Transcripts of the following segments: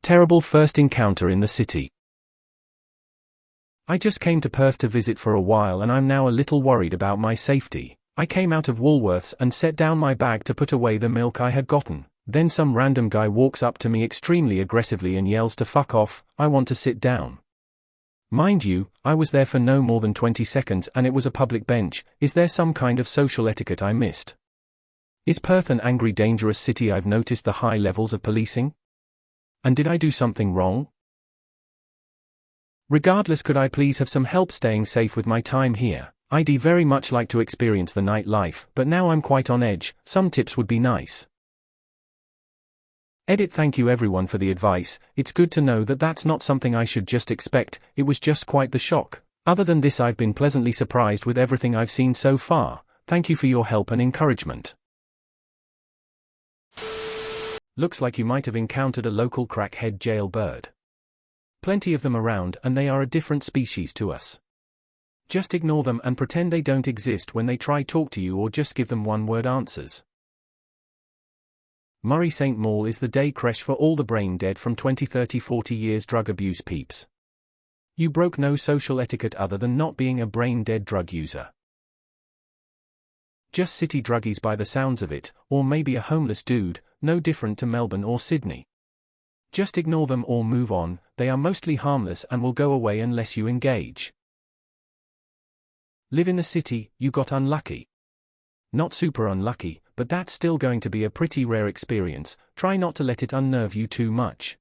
Terrible first encounter in the city. I just came to Perth to visit for a while and I'm now a little worried about my safety. I came out of Woolworths and set down my bag to put away the milk I had gotten. Then some random guy walks up to me extremely aggressively and yells to fuck off. I want to sit down. Mind you, I was there for no more than 20 seconds and it was a public bench. Is there some kind of social etiquette I missed? Is Perth an angry, dangerous city? I've noticed the high levels of policing. And did I do something wrong? Regardless, could I please have some help staying safe with my time here? I'd very much like to experience the nightlife, but now I'm quite on edge. Some tips would be nice. Edit. Thank you everyone for the advice. It's good to know that that's not something I should just expect. It was just quite the shock. Other than this, I've been pleasantly surprised with everything I've seen so far. Thank you for your help and encouragement. Looks like you might have encountered a local crackhead jailbird. Plenty of them around, and they are a different species to us. Just ignore them and pretend they don't exist when they try talk to you, or just give them one-word answers. Murray St. Maul is the day creche for all the brain dead from 20, 30, 40 years drug abuse peeps. You broke no social etiquette other than not being a brain-dead drug user. Just city druggies by the sounds of it, or maybe a homeless dude, no different to Melbourne or Sydney. Just ignore them or move on. They are mostly harmless and will go away unless you engage. Live in the city, you got unlucky. Not super unlucky, but that's still going to be a pretty rare experience. Try not to let it unnerve you too much.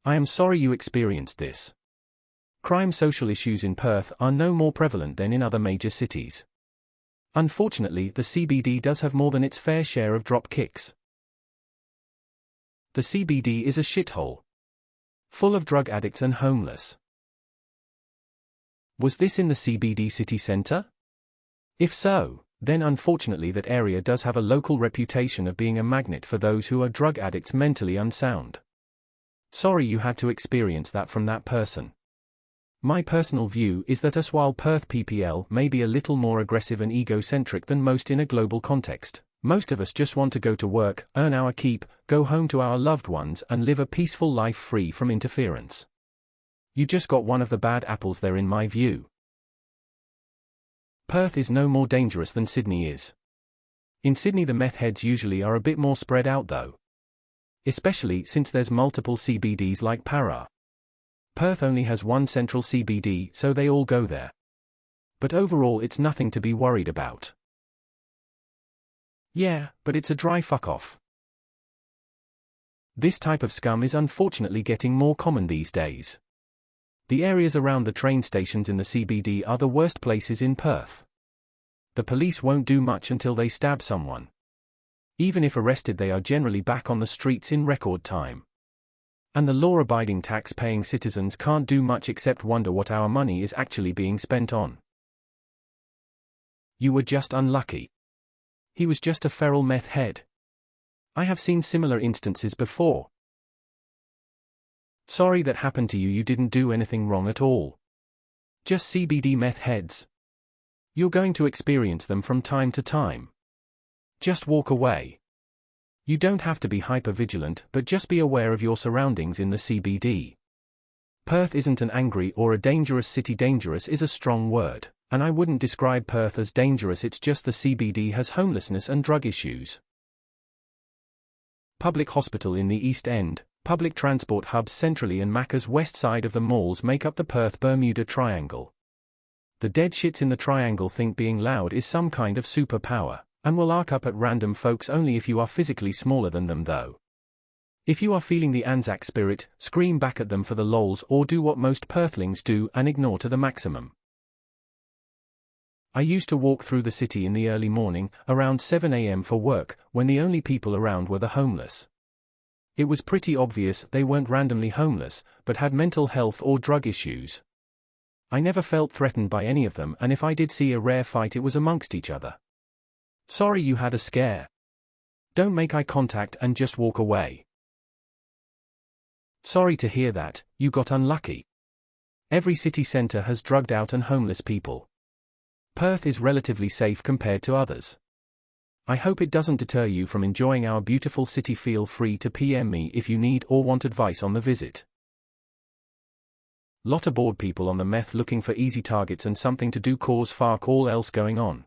I am sorry you experienced this. Crime social issues in Perth are no more prevalent than in other major cities. Unfortunately, the CBD does have more than its fair share of drop kicks. The CBD is a shithole. Full of drug addicts and homeless. Was this in the CBD city centre? If so, then unfortunately that area does have a local reputation of being a magnet for those who are drug addicts mentally unsound. Sorry you had to experience that from that person. My personal view is that while Perth PPL may be a little more aggressive and egocentric than most in a global context, most of us just want to go to work, earn our keep, go home to our loved ones and live a peaceful life free from interference. You just got one of the bad apples there in my view. Perth is no more dangerous than Sydney is. In Sydney the meth heads usually are a bit more spread out though. Especially since there's multiple CBDs like Para. Perth only has one central CBD, so they all go there. But overall it's nothing to be worried about. Yeah, but it's a dry fuck off. This type of scum is unfortunately getting more common these days. The areas around the train stations in the CBD are the worst places in Perth. The police won't do much until they stab someone. Even if arrested, they are generally back on the streets in record time. And the law-abiding tax-paying citizens can't do much except wonder what our money is actually being spent on. You were just unlucky. He was just a feral meth head. I have seen similar instances before. Sorry that happened to you. You didn't do anything wrong at all. Just CBD meth heads. You're going to experience them from time to time. Just walk away. You don't have to be hyper-vigilant, but just be aware of your surroundings in the CBD. Perth isn't an angry or a dangerous city. Dangerous is a strong word, and I wouldn't describe Perth as dangerous. It's just the CBD has homelessness and drug issues. Public hospital in the East End, public transport hubs centrally and Macca's west side of the malls make up the Perth-Bermuda Triangle. The dead shits in the triangle think being loud is some kind of superpower, and will arc up at random folks only if you are physically smaller than them though. If you are feeling the Anzac spirit, scream back at them for the lols or do what most Perthlings do and ignore to the maximum. I used to walk through the city in the early morning, around 7 a.m. for work, when the only people around were the homeless. It was pretty obvious they weren't randomly homeless, but had mental health or drug issues. I never felt threatened by any of them, and if I did see a rare fight it was amongst each other. Sorry you had a scare. Don't make eye contact and just walk away. Sorry to hear that, you got unlucky. Every city centre has drugged out and homeless people. Perth is relatively safe compared to others. I hope it doesn't deter you from enjoying our beautiful city. Feel free to PM me if you need or want advice on the visit. Lot of bored people on the meth looking for easy targets and something to do, cause fuck all else going on.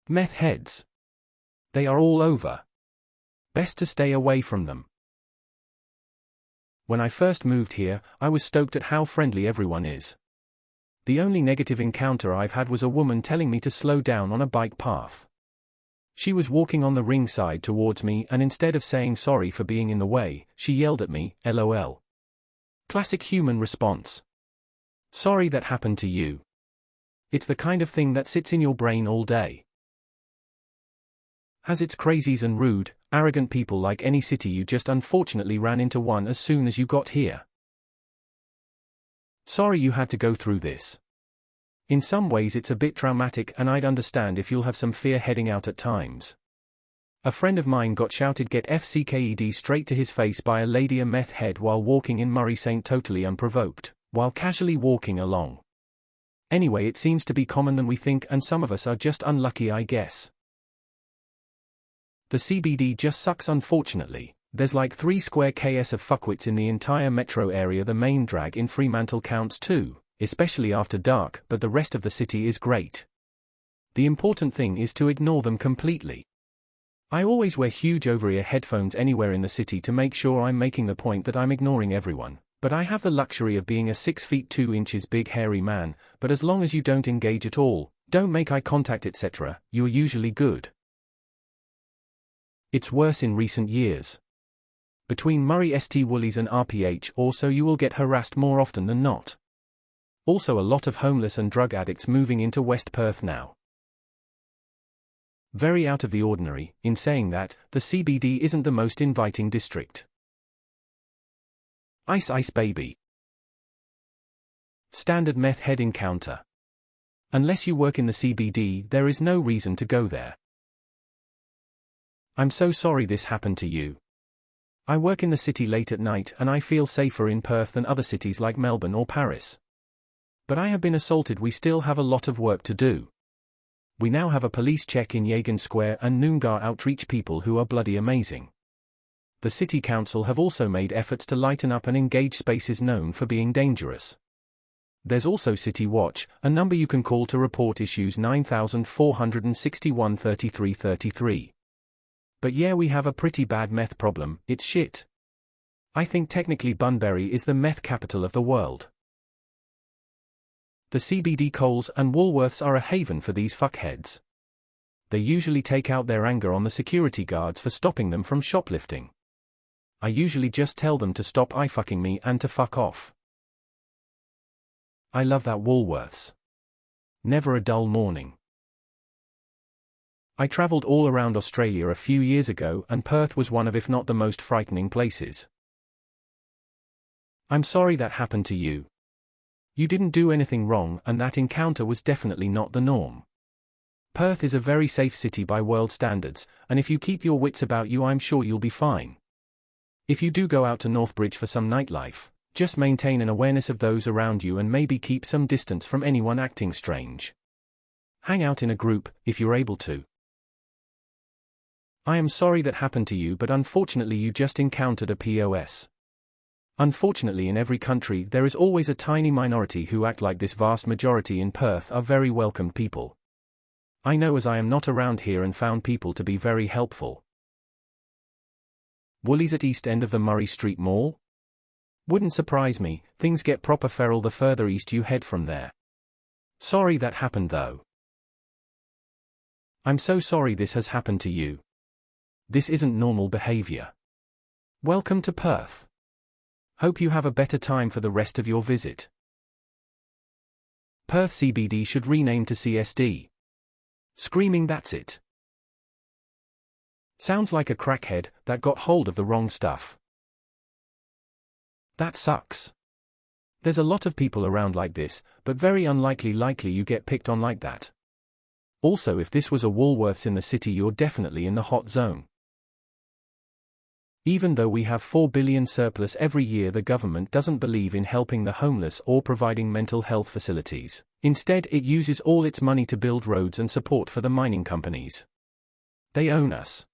Meth heads. They are all over. Best to stay away from them. When I first moved here, I was stoked at how friendly everyone is. The only negative encounter I've had was a woman telling me to slow down on a bike path. She was walking on the ringside towards me, and instead of saying sorry for being in the way, she yelled at me, LOL. Classic human response. Sorry that happened to you. It's the kind of thing that sits in your brain all day. Has its crazies and rude, arrogant people like any city. You just unfortunately ran into one as soon as you got here. Sorry you had to go through this. In some ways it's a bit traumatic, and I'd understand if you'll have some fear heading out at times. A friend of mine got shouted "get FCKED" straight to his face by a lady, a meth head, while walking in Murray St. totally unprovoked, while casually walking along. Anyway, it seems to be common than we think, and some of us are just unlucky, I guess. The CBD just sucks, unfortunately. There's like 3 square km of fuckwits in the entire metro area. The main drag in Fremantle counts too, especially after dark, but the rest of the city is great. The important thing is to ignore them completely. I always wear huge over-ear headphones anywhere in the city to make sure I'm making the point that I'm ignoring everyone, but I have the luxury of being a 6 feet 2 inches big hairy man, but as long as you don't engage at all, don't make eye contact etc., you're usually good. It's worse in recent years. Between Murray St. Woolies and RPH also, you will get harassed more often than not. Also a lot of homeless and drug addicts moving into West Perth now. Very out of the ordinary. In saying that, the CBD isn't the most inviting district. Ice ice baby. Standard meth head encounter. Unless you work in the CBD, there is no reason to go there. I'm so sorry this happened to you. I work in the city late at night, and I feel safer in Perth than other cities like Melbourne or Paris. But I have been assaulted. We still have a lot of work to do. We now have a police check in Yagan Square and Noongar outreach people who are bloody amazing. The City Council have also made efforts to lighten up and engage spaces known for being dangerous. There's also City Watch, a number you can call to report issues 9461 33 33. But yeah, we have a pretty bad meth problem. It's shit. I think technically Bunbury is the meth capital of the world. The CBD Coles and Woolworths are a haven for these fuckheads. They usually take out their anger on the security guards for stopping them from shoplifting. I usually just tell them to stop eye-fucking me and to fuck off. I love that Woolworths. Never a dull morning. I travelled all around Australia a few years ago, and Perth was one of, if not the most frightening places. I'm sorry that happened to you. You didn't do anything wrong, and that encounter was definitely not the norm. Perth is a very safe city by world standards, and if you keep your wits about you, I'm sure you'll be fine. If you do go out to Northbridge for some nightlife, just maintain an awareness of those around you and maybe keep some distance from anyone acting strange. Hang out in a group, if you're able to. I am sorry that happened to you, but unfortunately you just encountered a POS. Unfortunately, in every country there is always a tiny minority who act like this. Vast majority in Perth are very welcomed people. I know, as I am not around here, and found people to be very helpful. Woolies at east end of the Murray Street Mall? Wouldn't surprise me. Things get proper feral the further east you head from there. Sorry that happened though. I'm so sorry this has happened to you. This isn't normal behavior. Welcome to Perth. Hope you have a better time for the rest of your visit. Perth CBD should rename to CSD. Screaming that's it. Sounds like a crackhead that got hold of the wrong stuff. That sucks. There's a lot of people around like this, but very unlikely you get picked on like that. Also, if this was a Woolworths in the city, you're definitely in the hot zone. Even though we have 4 billion surplus every year, the government doesn't believe in helping the homeless or providing mental health facilities. Instead, it uses all its money to build roads and support for the mining companies. They own us.